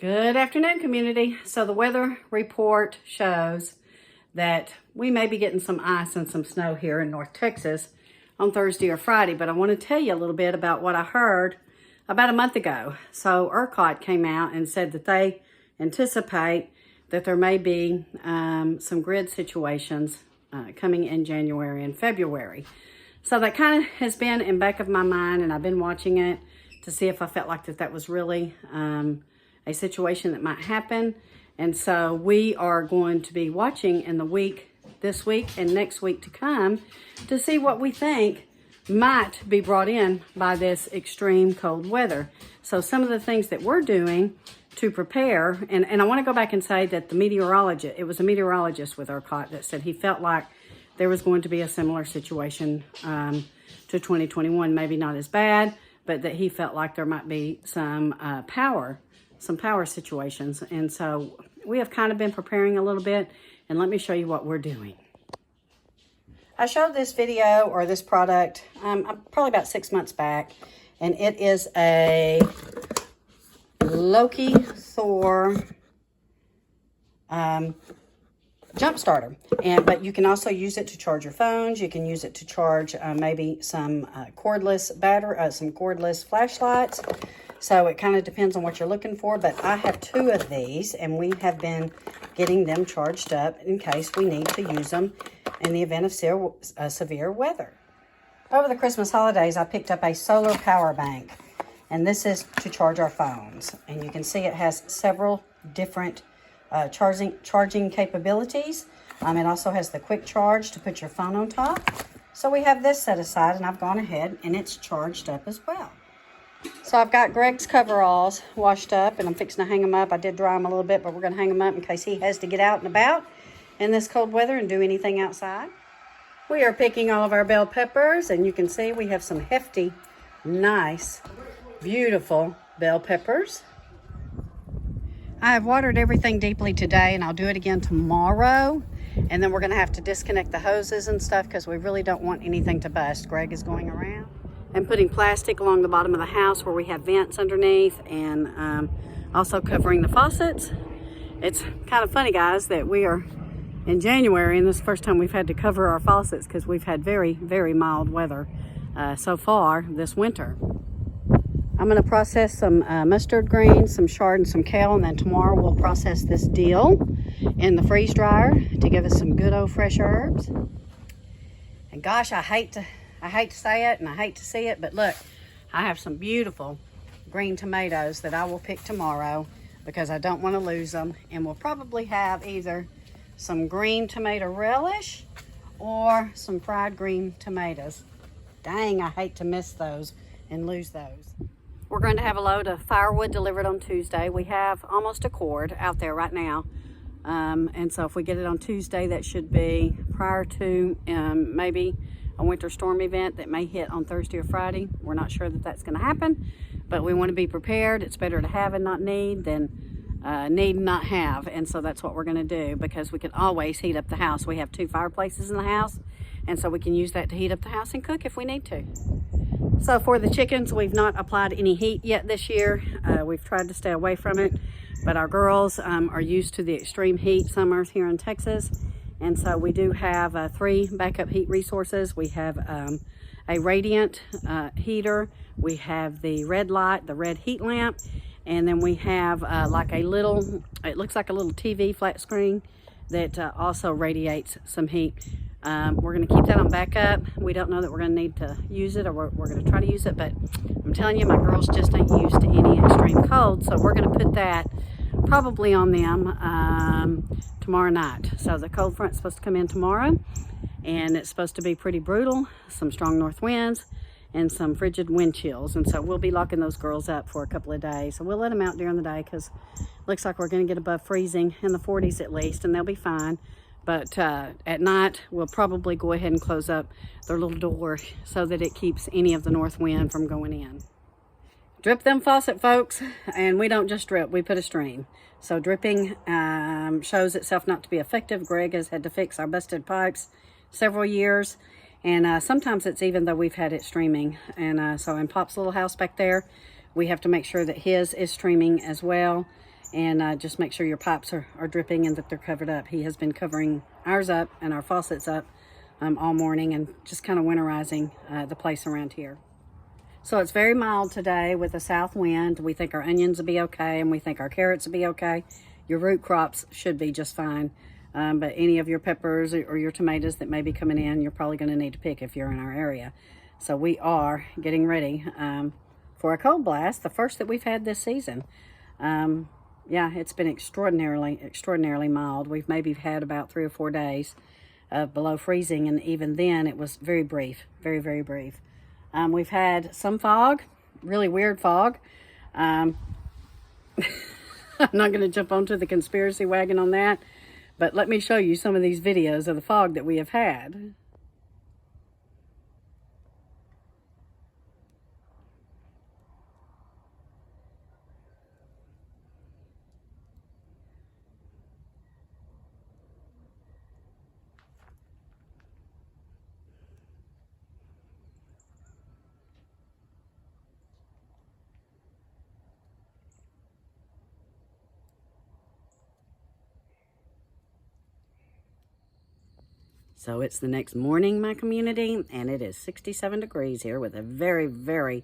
Good afternoon, community. So the weather report shows that we may be getting some ice and some snow here in North Texas on Thursday or Friday, but I want to tell you a little bit about what I heard about a month ago. So ERCOT came out and said that they anticipate that there may be some grid situations coming in January and February. So that kind of has been in back of my mind, and I've been watching it to see if I felt like that was really a situation that might happen. And so we are going to be watching in this week and next week to come to see what we think might be brought in by this extreme cold weather. So some of the things that we're doing to prepare, and I want to go back and say that it was a meteorologist with ERCOT that said he felt like there was going to be a similar situation to 2021, maybe not as bad, but that he felt like there might be some power situations. And so we have kind of been preparing a little bit, and let me show you what we're doing. I showed this video or this product probably about 6 months back, and it is a Loki Thor jump starter, but you can also use it to charge your phones. You can use it to charge maybe some cordless flashlights. So it kind of depends on what you're looking for, but I have 2 of these, and we have been getting them charged up in case we need to use them in the event of severe weather. Over the Christmas holidays, I picked up a solar power bank, and this is to charge our phones. And you can see it has several different charging capabilities. It also has the quick charge to put your phone on top. So we have this set aside, and I've gone ahead and it's charged up as well. So I've got Greg's coveralls washed up, and I'm fixing to hang them up. I did dry them a little bit, but we're going to hang them up in case he has to get out and about in this cold weather and do anything outside. We are picking all of our bell peppers, and you can see we have some hefty, nice, beautiful bell peppers. I have watered everything deeply today, and I'll do it again tomorrow. And then we're going to have to disconnect the hoses and stuff because we really don't want anything to bust. Greg is going around and putting plastic along the bottom of the house where we have vents underneath, and also covering the faucets. It's kind of funny, guys, that we are in January, and this is the first time we've had to cover our faucets because we've had very, very mild weather so far this winter. I'm going to process some mustard greens, some chard, and some kale, and then tomorrow we'll process this dill in the freeze dryer to give us some good old fresh herbs. And gosh, I hate to say it and I hate to see it, but look, I have some beautiful green tomatoes that I will pick tomorrow because I don't want to lose them. And we'll probably have either some green tomato relish or some fried green tomatoes. Dang, I hate to miss those and lose those. We're going to have a load of firewood delivered on Tuesday. We have almost a cord out there right now. And so if we get it on Tuesday, that should be prior to maybe a winter storm event that may hit on Thursday or Friday. We're not sure that that's going to happen, but we want to be prepared. It's better to have and not need than need and not have. And so that's what we're going to do, because we can always heat up the house. We have 2 fireplaces in the house, and so we can use that to heat up the house and cook if we need to. So for the chickens, we've not applied any heat yet this year. We've tried to stay away from it, but our girls are used to the extreme heat summers here in Texas. And so we do have 3 backup heat resources. We have a radiant heater. We have the red light, the red heat lamp. And then we have like a little, it looks like a little TV flat screen that also radiates some heat. We're going to keep that on backup. We don't know that we're going to need to use it, or we're going to try to use it, but I'm telling you, my girls just ain't used to any extreme cold, so we're going to put that probably on them tomorrow night. So the cold front's supposed to come in tomorrow, and it's supposed to be pretty brutal, some strong north winds and some frigid wind chills. And so we'll be locking those girls up for a couple of days. So we'll let them out during the day because it looks like we're going to get above freezing in the 40s at least, and they'll be fine. But at night, we'll probably go ahead and close up their little door so that it keeps any of the north wind from going in. Drip them faucet, folks, and we don't just drip, we put a stream. So dripping shows itself not to be effective. Greg has had to fix our busted pipes several years, and sometimes it's even though we've had it streaming. And so in Pop's little house back there, we have to make sure that his is streaming as well. and just make sure your pipes are dripping and that they're covered up. He has been covering ours up and our faucets up all morning and just kind of winterizing the place around here. So it's very mild today with a south wind. We think our onions will be okay, and we think our carrots will be okay. Your root crops should be just fine. But any of your peppers or your tomatoes that may be coming in, you're probably going to need to pick if you're in our area. So we are getting ready for a cold blast, the first that we've had this season. Yeah, it's been extraordinarily mild. We've maybe had about 3 or 4 days of below freezing, and even then it was very brief, very brief. We've had some fog, really weird fog. I'm not going to jump onto the conspiracy wagon on that, but let me show you some of these videos of the fog that we have had. So it's the next morning, my community, and it is 67 degrees here with a very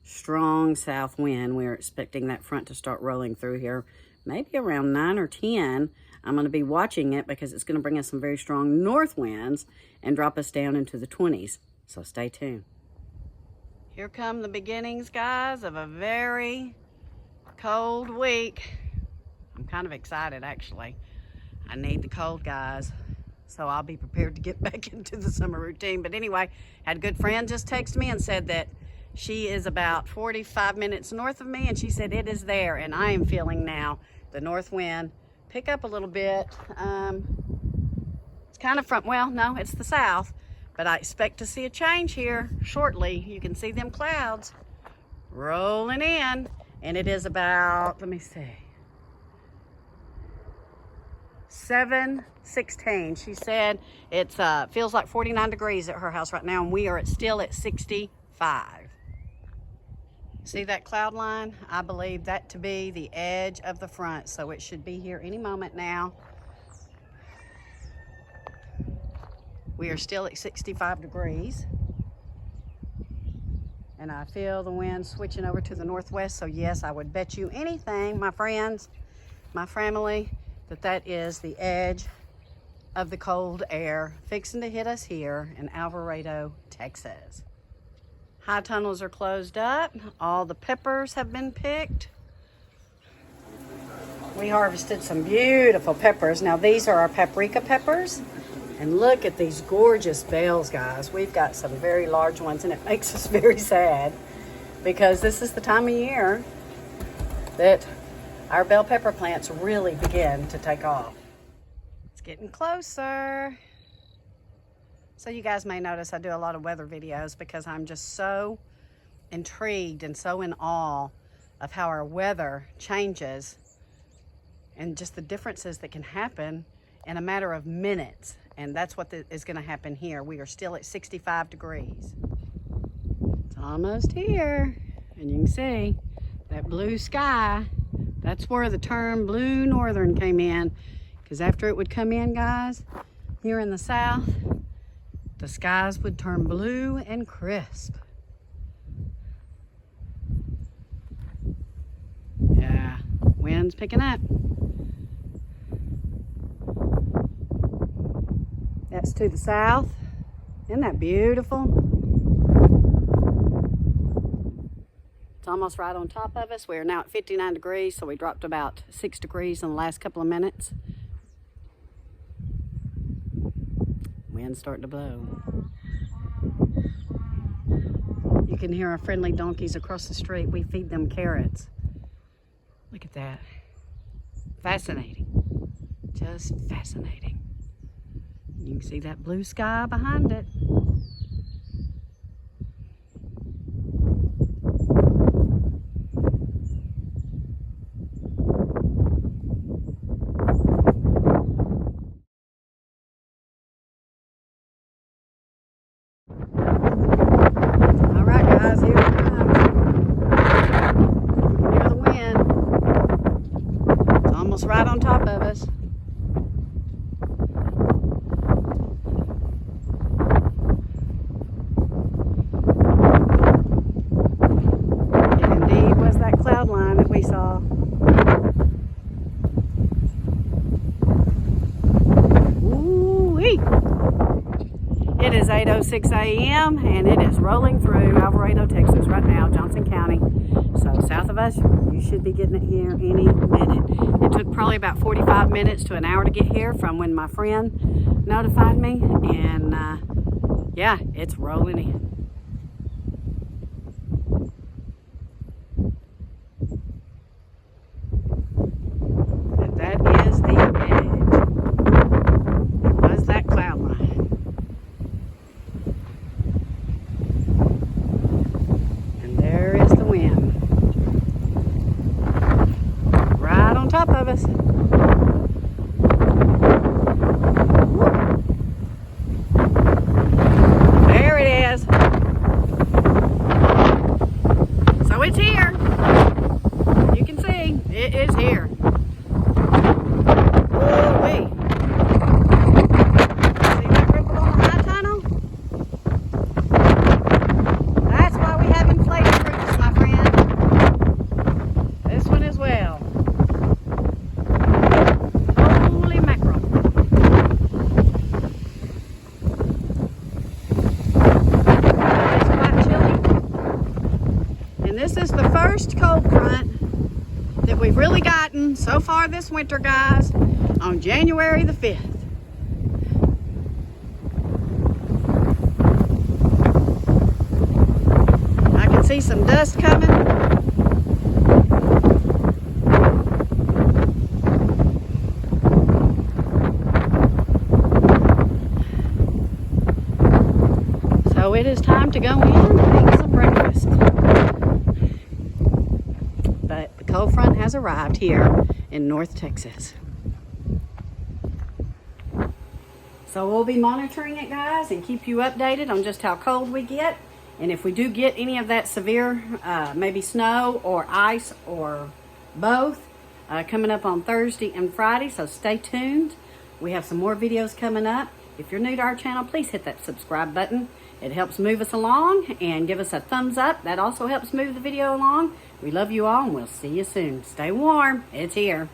strong south wind. We're expecting that front to start rolling through here, maybe around 9 or 10. I'm going to be watching it because it's going to bring us some very strong north winds and drop us down into the 20s. So stay tuned. Here come the beginnings, guys, of a very cold week. I'm kind of excited, actually. I need the cold, guys. So I'll be prepared to get back into the summer routine. But anyway, had a good friend just text me and said that she is about 45 minutes north of me, and she said it is there, and I am feeling now the north wind pick up a little bit. It's kind of from, well, no, it's the south, but I expect to see a change here shortly. You can see them clouds rolling in, and it is about, let me see, 7:16. She said it feels like 49 degrees at her house right now, and we are still at 65. See that cloud line? I believe that to be the edge of the front, so it should be here any moment now. We are still at 65 degrees, and I feel the wind switching over to the northwest. So yes, I would bet you anything, my friends, my family, that is the edge of the cold air fixing to hit us here in Alvarado, Texas. High tunnels are closed up. All the peppers have been picked. We harvested some beautiful peppers. Now these are our paprika peppers. And look at these gorgeous bales, guys. We've got some very large ones, and it makes us very sad because this is the time of year that our bell pepper plants really begin to take off. It's getting closer. So you guys may notice I do a lot of weather videos because I'm just so intrigued and so in awe of how our weather changes and just the differences that can happen in a matter of minutes. And that's what is going to happen here. We are still at 65 degrees. It's almost here. And you can see that blue sky. That's where the term blue northern came in, because after it would come in, guys, here in the south, the skies would turn blue and crisp. Yeah, wind's picking up. That's to the south. Isn't that beautiful? It's almost right on top of us. We are now at 59 degrees, so we dropped about 6 degrees in the last couple of minutes. Wind's starting to blow. You can hear our friendly donkeys across the street. We feed them carrots. Look at that. Fascinating. Just fascinating. You can see that blue sky behind it. Here it comes. Hear the wind. right on top of us. It indeed was that cloud line that we saw. Ooh-wee. It is 8:06 a.m. and it is rolling through Alvarado, Texas right now, Johnson County. So south of us, you should be getting it here any minute. It took probably about 45 minutes to an hour to get here from when my friend notified me. And yeah, it's rolling in. And that is the edge. It was that cloud line. And there is the wind. Right on top of us. There it is. So it's here. You can see it is here. Woo-wee. See that ripple on the high tunnel? That's why we have inflated roofs, my friend. This one as well. Holy mackerel. It's quite chilly. And this is the first cold front that we've really gotten so far this winter, guys, on January the 5th. I can see some dust coming. So it is time to go in and eat some breakfast. But the cold front has arrived here in North Texas. So we'll be monitoring it, guys, and keep you updated on just how cold we get. And if we do get any of that severe, maybe snow or ice or both, coming up on Thursday and Friday, so stay tuned. We have some more videos coming up. If you're new to our channel, please hit that subscribe button. It helps move us along, and give us a thumbs up. That also helps move the video along. We love you all, and we'll see you soon. Stay warm. It's here.